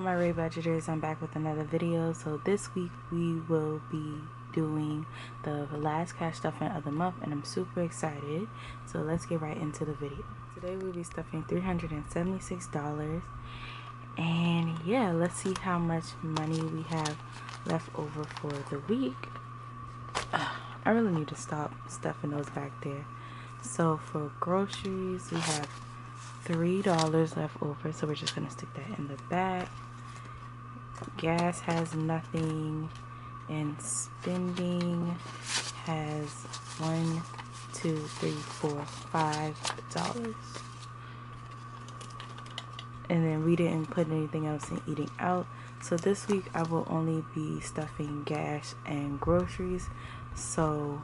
My Ray Budgeters, I'm back with another video. So this week we will be doing the last cash stuffing of the month, and I'm super excited. So let's get right into the video. Today we'll be stuffing $376, and yeah, let's see how much money we have left over for the week. I really need to stop stuffing those back there. So for groceries, we have $3 left over, so we're just gonna stick that in the back. Gas has nothing, and spending has $1, $2, $3, $4, $5. And then we didn't put anything else in eating out. So this week I will only be stuffing gas and groceries. So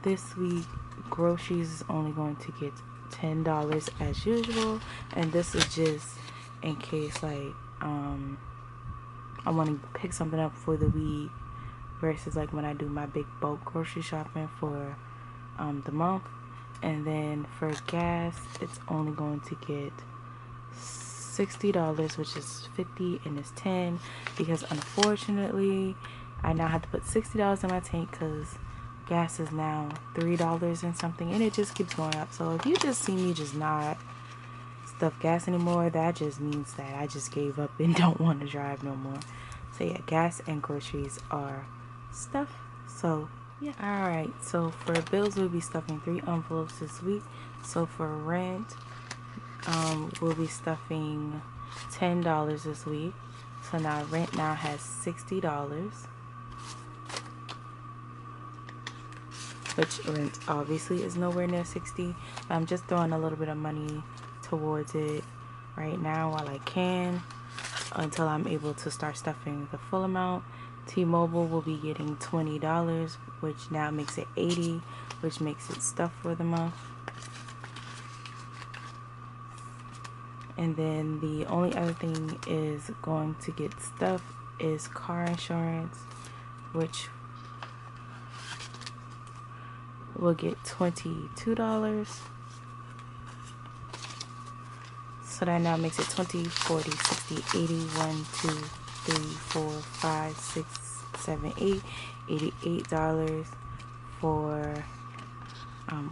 this week groceries is only going to get $10 as usual, and this is just in case like I want to pick something up for the week versus like when I do my big bulk grocery shopping for the month. And then for gas, it's only going to get $60, which is 50 and it's 10, because unfortunately I now have to put $60 in my tank because gas is now $3 and something, and it just keeps going up. So if you just see me just not stuff gas anymore, that just means that I just gave up and don't want to drive no more. So yeah, gas and groceries are stuff. So yeah. Alright, so for bills we'll be stuffing 3 envelopes this week. So for rent, we'll be stuffing $10 this week. So now rent now has $60, which rent obviously is nowhere near 60, but I'm just throwing a little bit of money towards it right now while I can, until I'm able to start stuffing the full amount. T-Mobile will be getting $20, which now makes it $80, which makes it stuffed for the month. And then the only other thing is going to get stuffed is car insurance, which will get $22. So that now makes it 20, 40, 60, 80, 1, 2, 3, 4, 5, 6, 7, 8, $88 for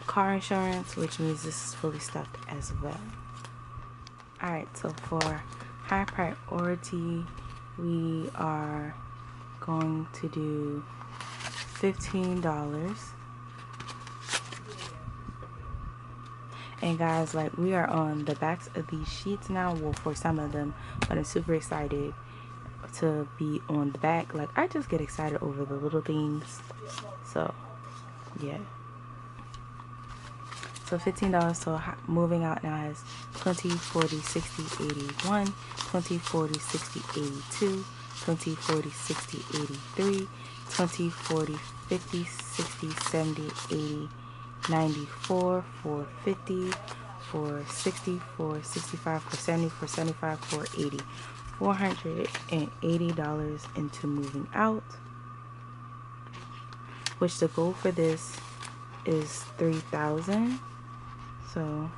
car insurance, which means this is fully stuffed as well. Alright, so for high priority, we are going to do $15. And guys, like, we are on the backs of these sheets now, well, for some of them, but I'm super excited to be on the back. Like, I just get excited over the little things. So yeah, so $15. So moving out now is 20, 40, 60, 81, 20, 40, 60, 82, 20, 40, 60, 83, 20, 40, 50, 60, 70, 80, 94, 450, 460, 465, 470, 475, 480, $480 into moving out, which the goal for this is $3,000. So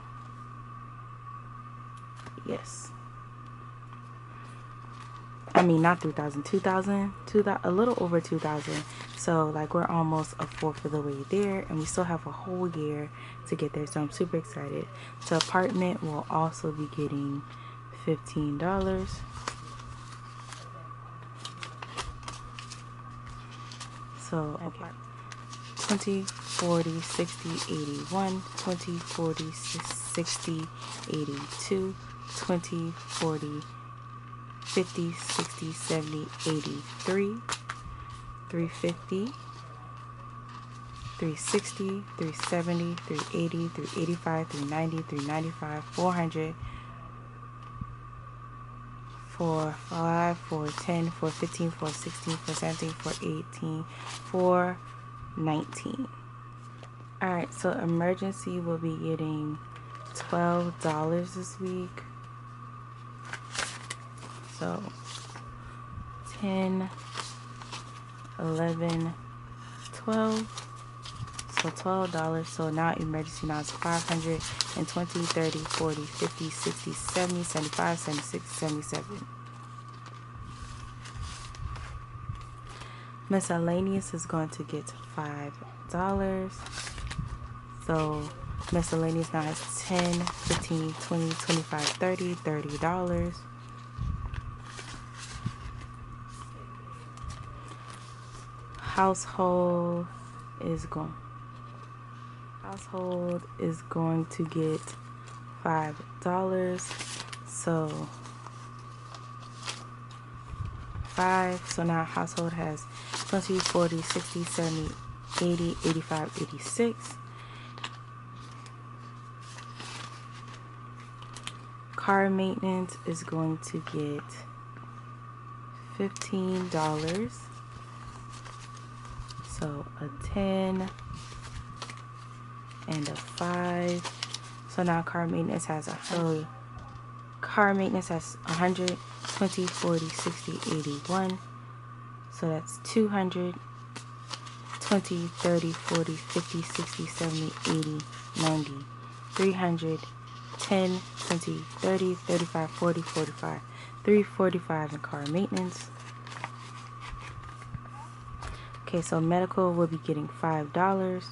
yes, I mean not 3,000, 2,000, a little over 2,000. So like we're almost a fourth of the way there, and we still have a whole year to get there. So I'm super excited. So apartment will also be getting $15. So okay, 20, 40, 60, 81, 20, 40, 60, 82, 20, 40, 50, 60, 70, 83, 350, 360, 370, 380, 385, 390, 395, 400, 405, 410, 415, 416, 417, 418, 419. Alright, so emergency will be getting $12 this week. So 10, 11, 12. So $12. So now emergency now is 520, 30, 40, 50, 60, 70, 75, 76, 77. Miscellaneous is going to get $5. So miscellaneous now has 10, 15, 20, 25, 30, $30. Household is going to get $5. So 5. So now household has 20, 40, 60, 70, 80, 85, 86. Car maintenance is going to get $15. So a 10 and a 5. So now car maintenance has 100. Car maintenance has 100, 20, 40, 60, 81. So that's 200, 20, 30, 40, 50, 60, 70, 80, 90, 300, 10, 20, 30, 35, 40, 45, 345 in car maintenance. Okay, so medical will be getting $5.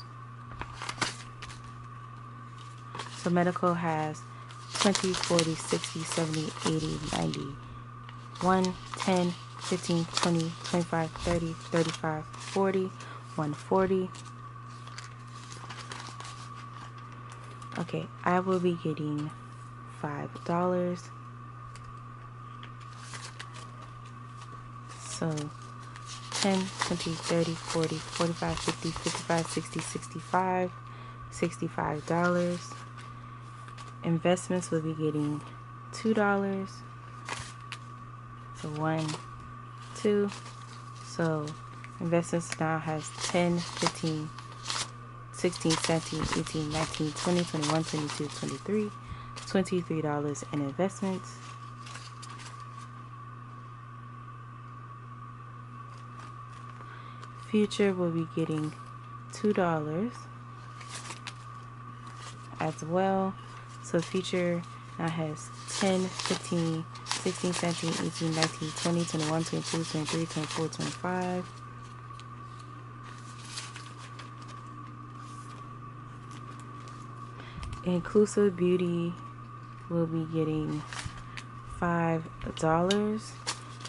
So medical has 20, 40, 60, 70, 80, 90, 1, 10, 15, 20, 25, 30, 35, 40, 140. Okay, I will be getting $5. So 10, 20, 30, 40, 45, 50, 55, 60, 65, $65. Investments will be getting $2. So 1, 2. So investments now has 10, 15, 16, 17, 18, 19, 20, 21, 22, 23. $23 in investments. Future will be getting $2 as well. So future now has 10, 15, 16, 17, 18, 19, 20, 21, 22, 23, 24, 25. Inclusive Beauty will be getting $5.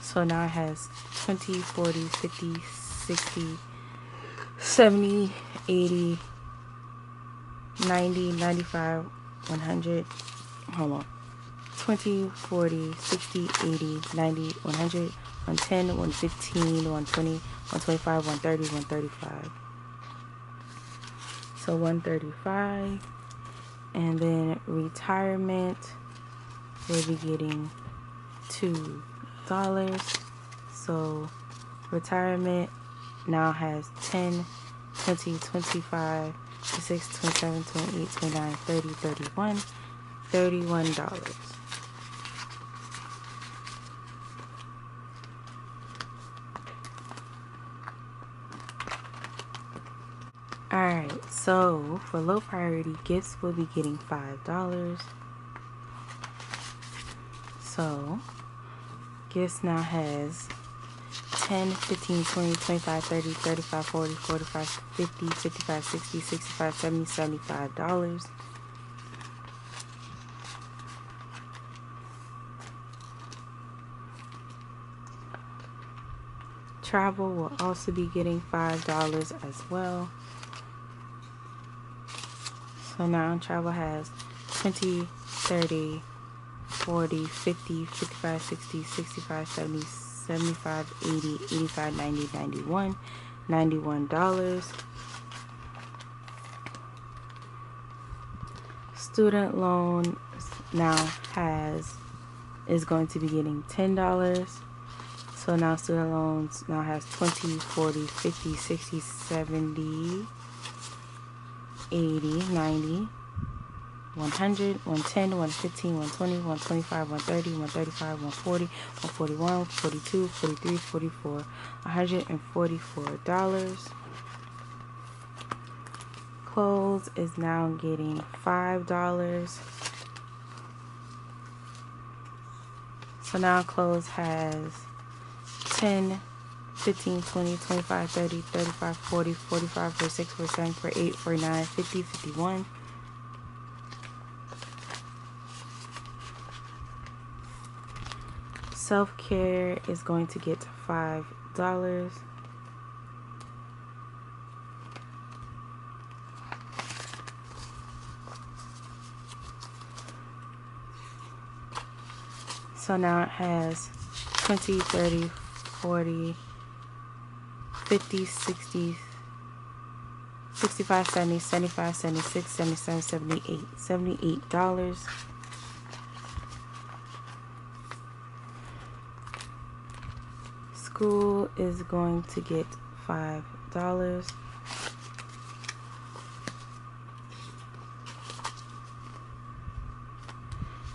So now it has 20, 40, 50, 60, 70, 80, 90, 95, 100. Hold on. 20, 40, 60, 80, 90, 100, 110, 115, 120, 125, 130, 135. So 135. And then retirement will be getting $2. So retirement now has 10, 20, 25, 26, 27, 28, 29, 30, 31, $31. Alright, so for low priority gifts, we'll be getting $5. So gifts now has 10, 15, 20, 25, 30, 35, 40, 45, 50, 55, 60, 65, 70, $75. Travel will also be getting $5 as well. So now travel has 20, 30, 40, 50, 55, 60, 65, 70, 75, 80, 85, 90, 91, $91. Student loan now is going to be getting $10. So now student loans now has 20, 40, 50, 60, 70, 80, 90, 100, 110, 115, 120, 125, 130, 135, 140, 141, 42, 43, 44, $144. Clothes is now getting $5. So now clothes has 10, 15, 20, 25, 30, 35, 40, 45, 46, 47, 48, 49, 50, 51. Self-care is going to get $5. So now it has 20, 30, 40, 50, 60, 65, 70, 75, 76, 77, 78. $78. School is going to get $5.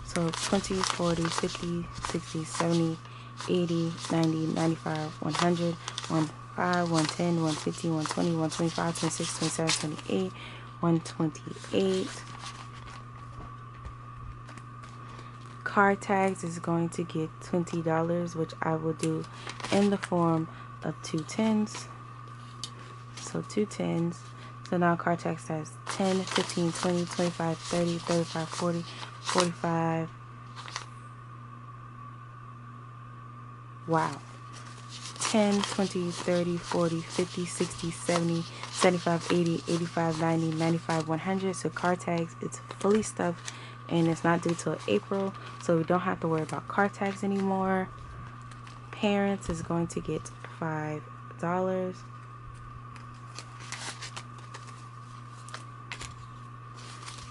So 20, 40, 50, 60, 70, 80, 90, 95, 100, 15, 110, 150, 120, 125, 26, 27, 28, 128. Car tags is going to get $20, which I will do in the form of 2 10s. So 2 10s. So now car tax has 10, 15, 20, 25, 30, 35, 40, 45. Wow. 10, 20, 30, 40, 50, 60, 70, 75, 80, 85, 90, 95, 100. So car tags, it's fully stuffed and it's not due till April. So we don't have to worry about car tags anymore. Parents is going to get $5.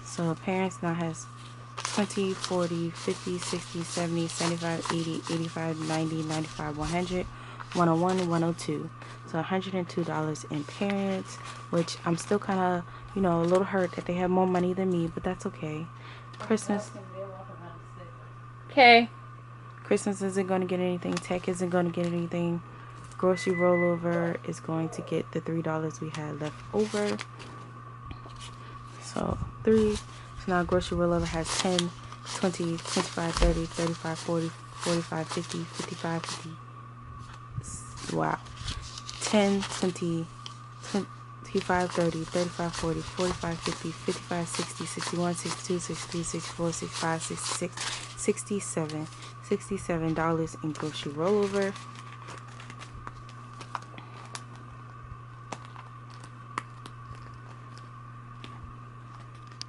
So parents now has 20, 40, 50, 60, 70, 75, 80, 85, 90, 95, 100, 101, 102. So $102 in parents, which I'm still kind of, you know, a little hurt that they have more money than me, but that's okay. Christmas. Okay. Christmas isn't going to get anything. Tech isn't going to get anything. Grocery rollover is going to get the $3 we had left over. So 3. So now grocery rollover has 10, 20, 25, 30, 35, 40, 45, 50, 55, 50. Wow. 10, 20, 25, 30, 35, 40, 45, 50, 55, 60, 61, 62, 63, 64, 65, 66, 67. $67 in grocery rollover.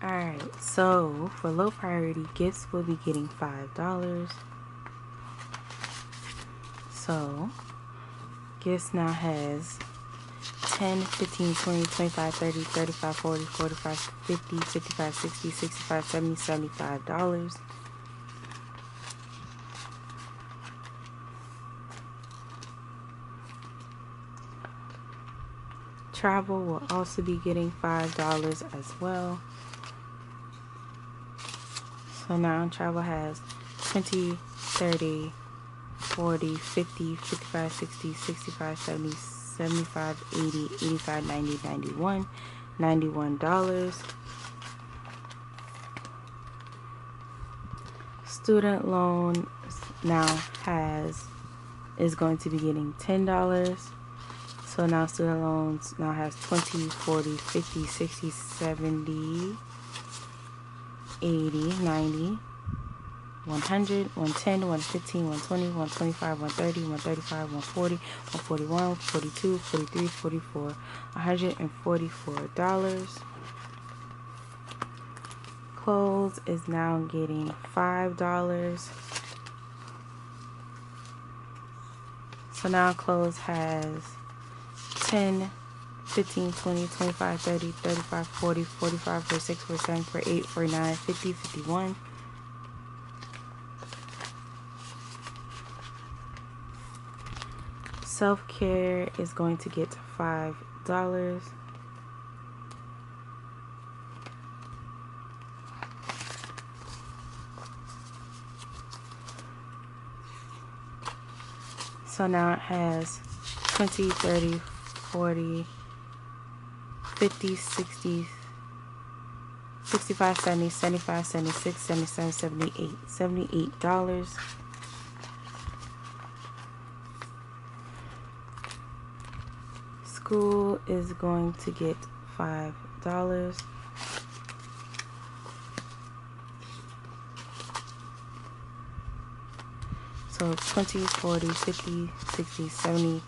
Alright, so for low priority gifts, we'll be getting $5. So gifts now has 10, 15, 20, 25, 30, 35, 40, 45, 50, 55, 60, 65, 70, $75. Travel will also be getting $5 as well. So now travel has 20, 30, 40, 50, 55, 60, 65, 70, 75, 80, 85, 90, 91, $91. Student loan now is going to be getting $10. So now student loans now has 20, 40, 50, 60, 70, 80, 90, 100, 110, 115, 120, 125, 130, 135, 140, 141, 42, 43, 44, $144. Clothes is now getting $5. So now clothes has 10, 15, 20, 25, 30, 35, 40, 45, 46, 47, 48, 49, 50, 51. Self-care is going to get $5. So now it has 20, 30, 40, 50, 60, 65, 70, 75, 76, 77, 78. $78. School is going to get $5. So 20, 40, 50, 60, 70,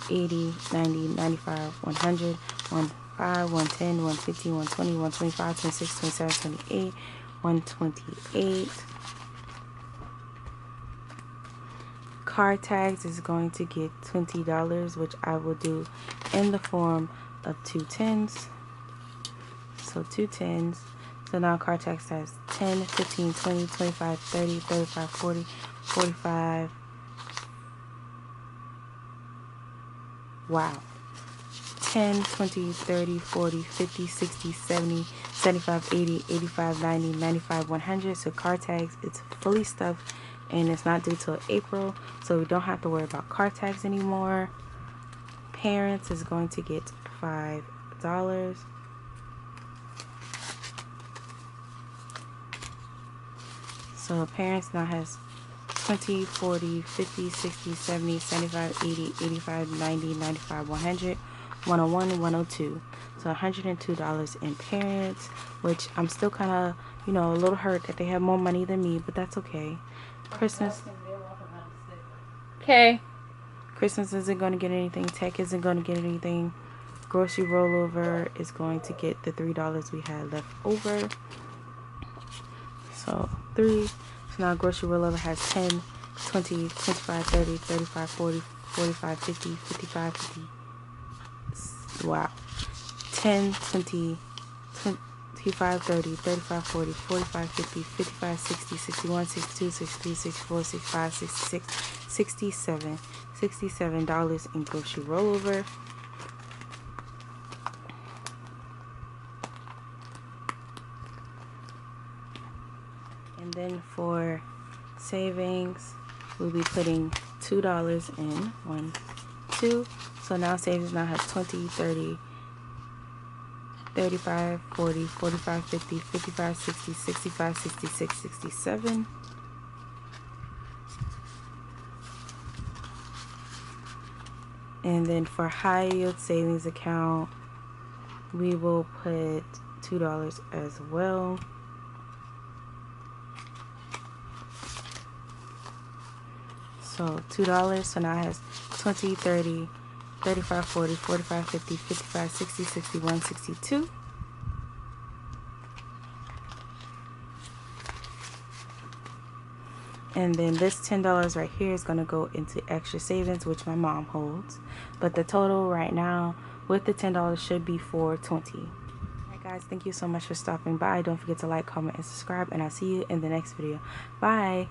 80, 90, 95, 100, 15, 110, 150, 120, 125, 26, 27, 28, 128. Card tags is going to get $20, which I will do in the form of 2 10s. So 2 10s. So now card tags has 10, 15, 20, 25, 30, 35, 40, 45. Wow. 10, 20, 30, 40, 50, 60, 70, 75, 80, 85, 90, 95, 100. So card tags, it's fully stuffed and it's not due till April. So we don't have to worry about card tags anymore. Parents is going to get $5. So parents now has 20, 40, 50, 60, 70, 75, 80, 85, 90, 95, 100, 101, 102. So $102 in parents, which I'm still kind of, you know, a little hurt that they have more money than me, but that's okay. Christmas. Okay. Christmas isn't going to get anything. Tech isn't going to get anything. Grocery rollover is going to get the $3 we had left over. So 3. So now grocery rollover has 10, 20, 25, 30, 35, 40, 45, 50, 55, 50. Wow. 10, 20, 25, 30, 35, 40, 45, 50, 55, 60, 61, 62, 63, 64, 65, 66, 67. $67 in grocery rollover. And then for savings, we'll be putting $2 in. 1, 2. So now savings now has 20, 30, 35, 40, 45, 50, 55, 60, 65, 66, 67. And then for high yield savings account, we will put $2 as well. So $2. So now it has 20, 30, 35, 40, 45, 50, 55, 60, 61, 62. And then this $10 right here is going to go into extra savings, which my mom holds. But the total right now with the $10 should be $420. Alright guys, thank you so much for stopping by. Don't forget to like, comment, and subscribe. And I'll see you in the next video. Bye.